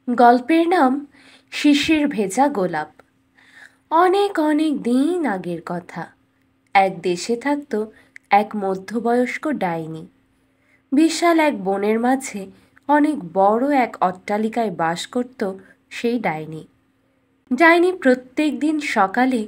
গল্পের নাম শিশির ভেজা গোলাপ। অনেক অনেক দিন আগের কথা। এক দেশে থাকতো এক মধ্যবয়স্ক ডাইনি। বিশাল এক বনের মাঝে অনেক বড় এক অট্টালিকায় বাস করত সেই ডাইনি। ডাইনি প্রত্যেক দিন সকালে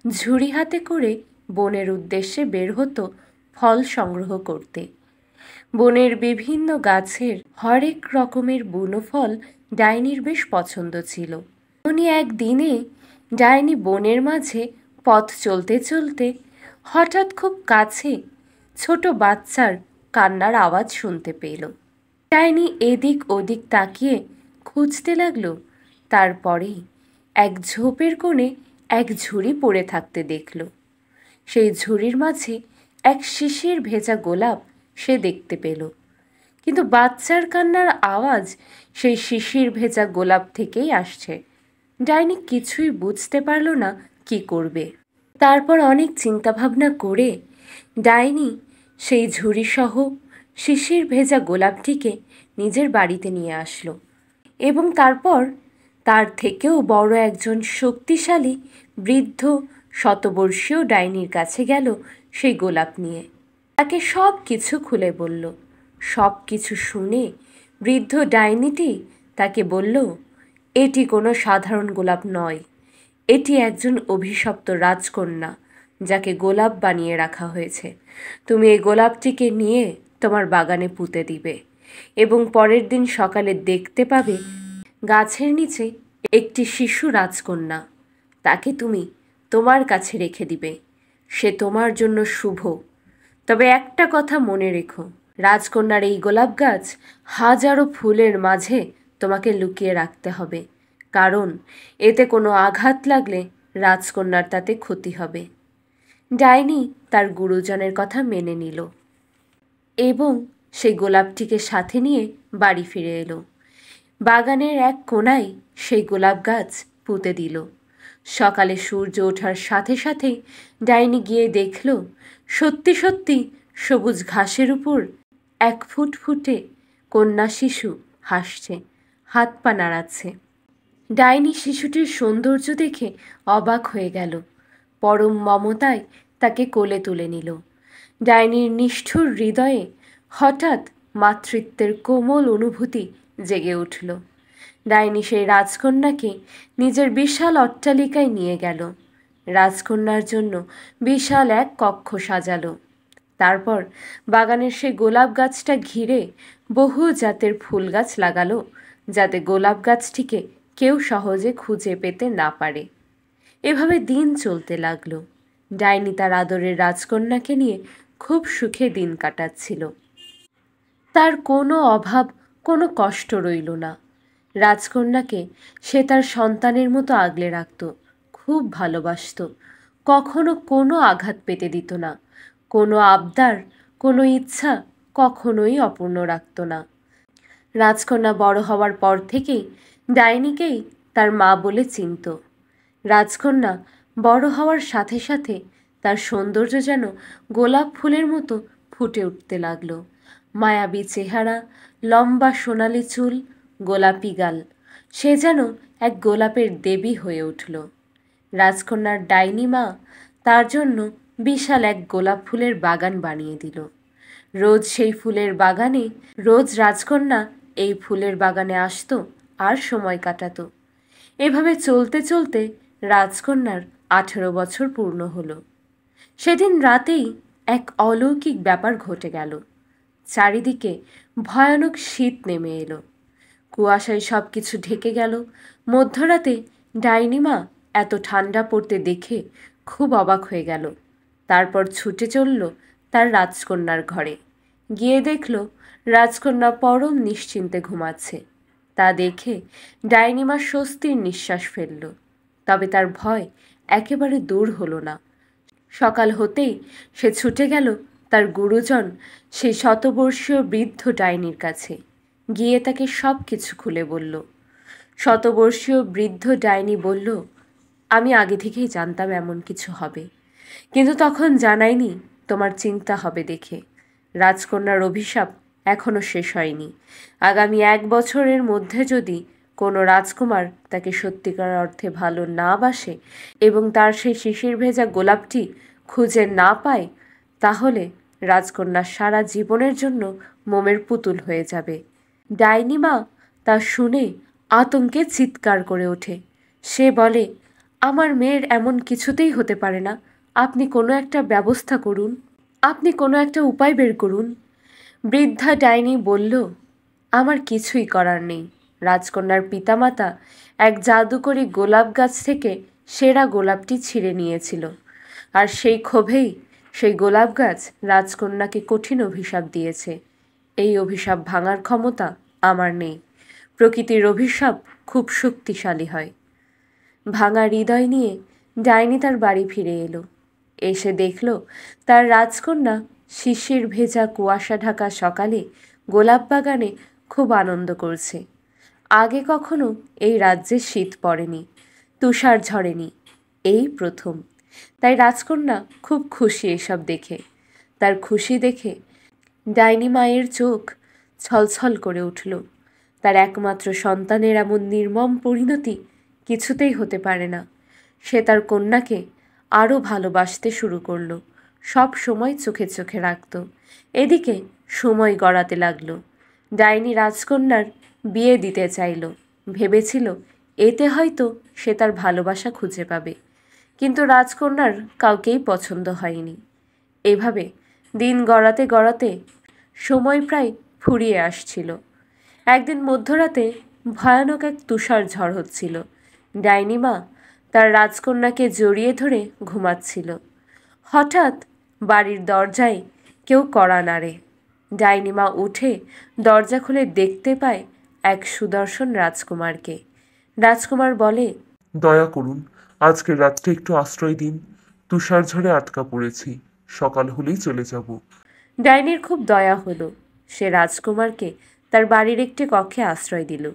ঝুড়ি হাতে করে বনের উদ্দেশ্যে বের হতো ফল সংগ্রহ করতে। বনের বিভিন্ন গাছের হরেক রকমের বুনো ফল ডাইনির বেশ পছন্দ ছিল। উনি একদিনে ডাইনি বনের মাঝে পথ চলতে চলতে হঠাৎ খুব কাছে ছোট বাচ্চার কান্নার আওয়াজ শুনতে পেল। ডাইনি এদিক ওদিক তাকিয়ে খুঁজতে লাগলো। তারপরে এক ঝোপের কোণে এক ঝুড়ি পড়ে থাকতে দেখল। সেই ঝুড়ির মাঝে এক শিশির ভেজা গোলাপ সে দেখতে পেল, কিন্তু বাচ্চার কান্নার আওয়াজ সেই শিশির ভেজা গোলাপ থেকেই আসছে। ডাইনি কিছুই বুঝতে পারল না কি করবে। তারপর অনেক চিন্তাভাবনা করে ডাইনি সেই ঝুড়িসহ শিশির ভেজা গোলাপটিকে নিজের বাড়িতে নিয়ে আসলো এবং তারপর তার থেকেও বড় একজন শক্তিশালী বৃদ্ধ শতবর্ষীয় ডাইনির কাছে গেল সেই গোলাপ নিয়ে। তাকে সব কিছু খুলে বলল। সব কিছু শুনে বৃদ্ধ ডাইনিটি তাকে বলল, এটি কোনো সাধারণ গোলাপ নয়, এটি একজন অভিশপ্ত রাজকন্যা যাকে গোলাপ বানিয়ে রাখা হয়েছে। তুমি এই গোলাপটিকে নিয়ে তোমার বাগানে পুঁতে দিবে এবং পরের দিন সকালে দেখতে পাবে গাছের নিচে একটি শিশু রাজকন্যা। তাকে তুমি তোমার কাছে রেখে দিবে, সে তোমার জন্য শুভ। তবে একটা কথা মনে রেখো, রাজকন্যার এই গোলাপ গাছ হাজারো ফুলের মাঝে তোমাকে লুকিয়ে রাখতে হবে, কারণ এতে কোনো আঘাত লাগলে রাজকন্যার তাতে ক্ষতি হবে। ডাইনি তার গুরুজনের কথা মেনে নিল এবং সেই গোলাপটিকে সাথে নিয়ে বাড়ি ফিরে এলো। বাগানের এক কোণায় সেই গোলাপ গাছ পুঁতে দিল। সকালে সূর্য ওঠার সাথে সাথেই ডাইনি গিয়ে দেখল সত্যি সত্যি সবুজ ঘাসের উপর এক ফুটফুটে কন্যা শিশু হাসছে, হাত পা নাড়াচ্ছে। ডাইনি শিশুটির সৌন্দর্য দেখে অবাক হয়ে গেল। পরম মমতায় তাকে কোলে তুলে নিল। ডাইনির নিষ্ঠুর হৃদয়ে হঠাৎ মাতৃত্বের কোমল অনুভূতি জেগে উঠল। ডাইনি সেই রাজকন্যাকে নিজের বিশাল অট্টালিকায় নিয়ে গেল। রাজকন্যার জন্য বিশাল এক কক্ষ সাজালো। তারপর বাগানের সেই গোলাপ গাছটা ঘিরে বহু জাতের ফুল গাছ লাগালো, যাতে গোলাপ গাছটিকে কেউ সহজে খুঁজে পেতে না পারে। এভাবে দিন চলতে লাগলো। ডাইনি তার আদরের রাজকন্যাকে নিয়ে খুব সুখে দিন কাটাচ্ছিল। তার কোনো অভাব, কোনো কষ্ট রইল না। রাজকন্যাকে সে তার সন্তানের মতো আগলে রাখত, খুব ভালোবাসত, কখনো কোনো আঘাত পেতে দিত না, কোনো আবদার, কোনো ইচ্ছা কখনোই অপূর্ণ রাখত না। রাজকন্যা বড় হওয়ার পর থেকেই ডাইনিকেই তার মা বলে চিনত। রাজকন্যা বড় হওয়ার সাথে সাথে তার সৌন্দর্য যেন গোলাপ ফুলের মতো ফুটে উঠতে লাগলো। মায়াবী চেহারা, লম্বা সোনালি চুল, গোলাপি গাল, সে যেন এক গোলাপের দেবী হয়ে উঠল। রাজকন্যার ডাইনি মা তার জন্য বিশাল এক গোলাপ ফুলের বাগান বানিয়ে দিল। রোজ সেই ফুলের বাগানে, রোজ রাজকন্যা এই ফুলের বাগানে আসতো আর সময় কাটাতো। এভাবে চলতে চলতে রাজকন্যার 18 বছর পূর্ণ হলো। সেদিন রাতেই এক অলৌকিক ব্যাপার ঘটে গেল। চারিদিকে ভয়ানক শীত নেমে এলো। কুয়াশায় সব কিছু ঢেকে গেল। মধ্যরাতে ডাইনিমা এত ঠান্ডা পড়তে দেখে খুব অবাক হয়ে গেল। তারপর ছুটে চলল তার রাজকন্যার ঘরে। গিয়ে দেখল রাজকন্যা পরম নিশ্চিন্তে ঘুমাচ্ছে। তা দেখে ডাইনিমা স্বস্তির নিঃশ্বাস ফেলল। তবে তার ভয় একেবারে দূর হলো না। সকাল হতেই সে ছুটে গেল তার গুরুজন সেই শতবর্ষীয় বৃদ্ধ ডাইনির কাছে। গিয়ে তাকে সব কিছু খুলে বলল। শতবর্ষীয় বৃদ্ধ ডাইনি বলল, আমি আগে থেকেই জানতাম এমন কিছু হবে, কিন্তু তখন জানাইনি তোমার চিন্তা হবে দেখে। রাজকন্যার অভিশাপ এখনো শেষ হয়নি। আগামী 1 বছরের মধ্যে যদি কোনো রাজকুমার তাকে সত্যিকার অর্থে ভালো না বাসে এবং তার সেই শিশির ভেজা গোলাপটি খুঁজে না পায়, তাহলে রাজকন্যা সারা জীবনের জন্য মোমের পুতুল হয়ে যাবে। ডাইনি মা তা শুনে আতঙ্কে চিৎকার করে ওঠে। সে বলে, আমার মেয়ের এমন কিছুতেই হতে পারে না। আপনি কোনো একটা ব্যবস্থা করুন, আপনি কোনো একটা উপায় বের করুন। বৃদ্ধা ডাইনি বলল, আমার কিছুই করার নেই। রাজকন্যার পিতামাতা এক জাদুকরী গোলাপ গাছ থেকে সেরা গোলাপটি ছিঁড়ে নিয়েছিল, আর সেই ক্ষোভেই সেই গোলাপ গাছ রাজকন্যাকে কঠিন অভিশাপ দিয়েছে। এই অভিশাপ ভাঙার ক্ষমতা আমার নেই। প্রকৃতির অভিশাপ খুব শক্তিশালী হয়। ভাঙা হৃদয় নিয়ে ডাইনি তার বাড়ি ফিরে এলো। এসে দেখল তার রাজকন্যা শিশির ভেজা কুয়াশা ঢাকা সকালে গোলাপ বাগানে খুব আনন্দ করছে। আগে কখনো এই রাজ্যে শীত পড়েনি, তুষার ঝরেনি, এই প্রথম। তাই রাজকন্যা খুব খুশি এসব দেখে। তার খুশি দেখে ডাইনি মায়ের চোখ ছলছল করে উঠল। তার একমাত্র সন্তানের এমন নির্মম পরিণতি কিছুতেই হতে পারে না। সে তার কন্যাকে আরও ভালোবাসতে শুরু করলো, সব সময় চোখে চোখে রাখত। এদিকে সময় গড়াতে লাগলো। ডাইনি রাজকন্যার বিয়ে দিতে চাইল। ভেবেছিল এতে হয়তো সে তার ভালোবাসা খুঁজে পাবে, কিন্তু রাজকন্যার কাউকেই পছন্দ হয়নি। এভাবে দিন গড়াতে গড়াতে সময় প্রায় ফুরিয়ে আসছিল। একদিন মধ্যরাতে ভয়ানক এক তুষার ঝড় হচ্ছিল। ডাইনি মা তার রাজকন্যাকে জড়িয়ে ধরে ঘুমাচ্ছিল। হঠাৎ বাড়ির দরজায় কেউ কড়া নাড়ে। ডাইনি মা উঠে দরজা খুলে দেখতে পায় এক সুদর্শন রাজকুমারকে। রাজকুমার বলে, দয়া করুন, আজকের রাতটা একটু আশ্রয় দিন। তুষার ঝড়ে আটকা পড়েছি, সকাল হলেই চলে যাব। ডাইনির খুব দয়া হলো। সে রাজকুমারকে তার বাড়ির একটি কক্ষে আশ্রয় দিল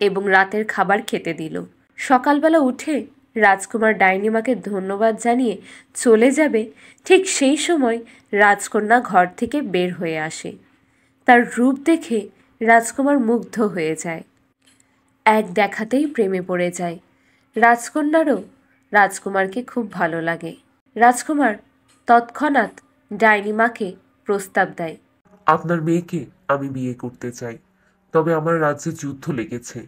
এবং রাতের খাবার খেতে দিল। সকালবেলা উঠে রাজকুমার ডাইনিমাকে ধন্যবাদ জানিয়ে চলে যাবে, ঠিক সেই সময় রাজকন্যা ঘর থেকে বের হয়ে আসে। তার রূপ দেখে রাজকুমার মুগ্ধ হয়ে যায়। এক দেখাতেই প্রেমে পড়ে যায়। রাজকন্যারও রাজকুমারকে খুব ভালো লাগে। রাজকুমার তৎক্ষণাৎ ডাইনিমাকে প্রস্তাব দেয়। আপনার মেয়েকে আমি বিয়ে করতে চাই, তবে আমার রাজ্যে যুদ্ধ লেগেছে।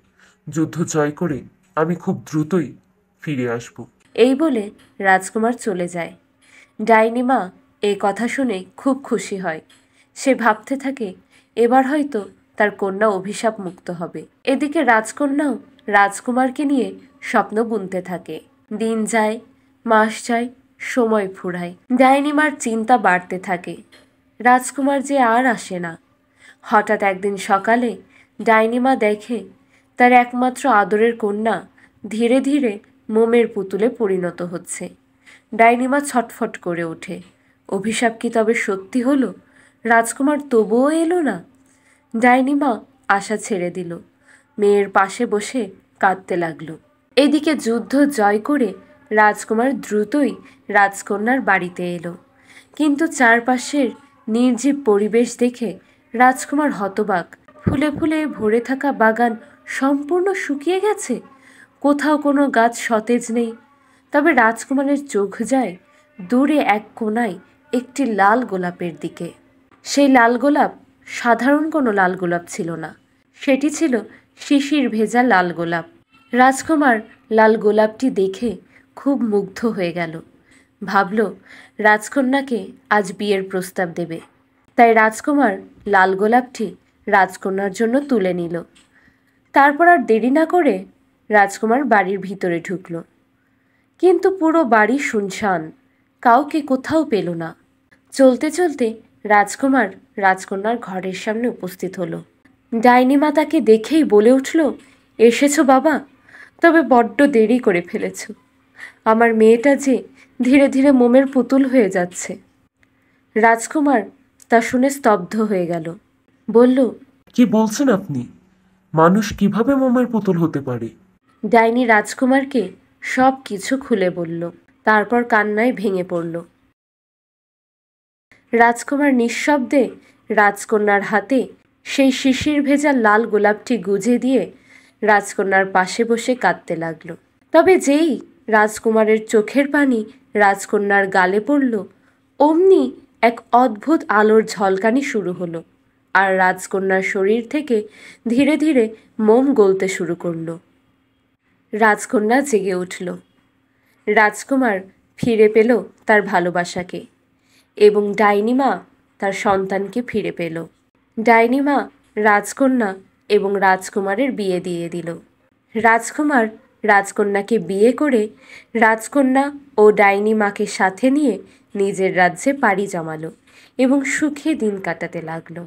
যুদ্ধ জয় করে আমি খুব দ্রুতই ফিরে আসব। এই বলে রাজকুমার চলে যায়। ডাইনিমা এই কথা শুনে খুব খুশি হয়। সে ভাবতে থাকে এবার হয়তো তার কন্যা অভিশাপ মুক্ত হবে। এদিকে রাজকন্যাও রাজকুমারকে নিয়ে স্বপ্ন বুনতে থাকে। দিন যায়, মাস যায়, সময় ফুরায়। ডাইনিমার চিন্তা বাড়তে থাকে। রাজকুমার যে আর আসে না। হঠাৎ একদিন সকালে ডাইনিমা দেখে তার একমাত্র আদরের কন্যা ধীরে ধীরে মোমের পুতুলে পরিণত হচ্ছে। ডাইনিমা ছটফট করে ওঠে। অভিশাপ কি তবে সত্যি হলো? রাজকুমার তবুও এলো না। ডাইনিমা আশা ছেড়ে দিল। মেয়ের পাশে বসে কাঁদতে লাগলো। এদিকে যুদ্ধ জয় করে রাজকুমার দ্রুতই রাজকন্যার বাড়িতে এলো। কিন্তু চারপাশের নির্জীব পরিবেশ দেখে রাজকুমার হতবাক। ফুলে ফুলে ভরে থাকা বাগান সম্পূর্ণ শুকিয়ে গেছে। কোথাও কোনো গাছ সতেজ নেই। তবে রাজকুমারের চোখ যায় দূরে এক কোণায় একটি লাল গোলাপের দিকে। সেই লাল গোলাপ সাধারণ কোনো লাল গোলাপ ছিল না, সেটি ছিল শিশির ভেজা লাল গোলাপ। রাজকুমার লাল গোলাপটি দেখে খুব মুগ্ধ হয়ে গেল। ভাবল রাজকন্যাকে আজ বিয়ের প্রস্তাব দেবে। তাই রাজকুমার লাল গোলাপটি রাজকন্যার জন্য তুলে নিল। তারপর আর দেরি না করে রাজকুমার বাড়ির ভিতরে ঢুকল। কিন্তু পুরো বাড়ি শুনশান, কাউকে কোথাও পেল না। চলতে চলতে রাজকুমার রাজকন্যার ঘরের সামনে উপস্থিত হলো। ডাইনিমা তাকে দেখেই বলে উঠল, এসেছো বাবা, তবে বড্ড দেরি করে ফেলেছ। আমার মেয়েটা যে ধীরে ধীরে মোমের পুতুল হয়ে যাচ্ছে। রাজকুমার তা শুনে স্তব্ধ হয়ে গেল। বলল, কি বলছেন আপনি? মানুষ কিভাবে মোমের পুতুল হতে পারে? ডাইনি রাজকুমারকে সব কিছু খুলে বলল। তারপর কান্নায় ভেঙে পড়ল। রাজকুমার নিঃশব্দে রাজকন্যার হাতে সেই শিশির ভেজা লাল গোলাপটি গুজে দিয়ে রাজকন্যার পাশে বসে কাঁদতে লাগলো। তবে যেই রাজকুমারের চোখের পানি রাজকন্যার গালে পড়ল, অমনি এক অদ্ভুত আলোর ঝলকানি শুরু হলো, আর রাজকন্যার শরীর থেকে ধীরে ধীরে মোম গলতে শুরু করলো। রাজকন্যা জেগে উঠল। রাজকুমার ফিরে পেল তার ভালোবাসাকে, এবং ডাইনিমা তার সন্তানকে ফিরে পেল। ডাইনিমা রাজকন্যা এবং রাজকুমারের বিয়ে দিয়ে দিল। রাজকুমার রাজকন্যাকে বিয়ে করে রাজকন্যা ও ডাইনিমাকে সাথে নিয়ে নিজের রাজ্যে পাড়ি জমালো এবং সুখে দিন কাটাতে লাগলো।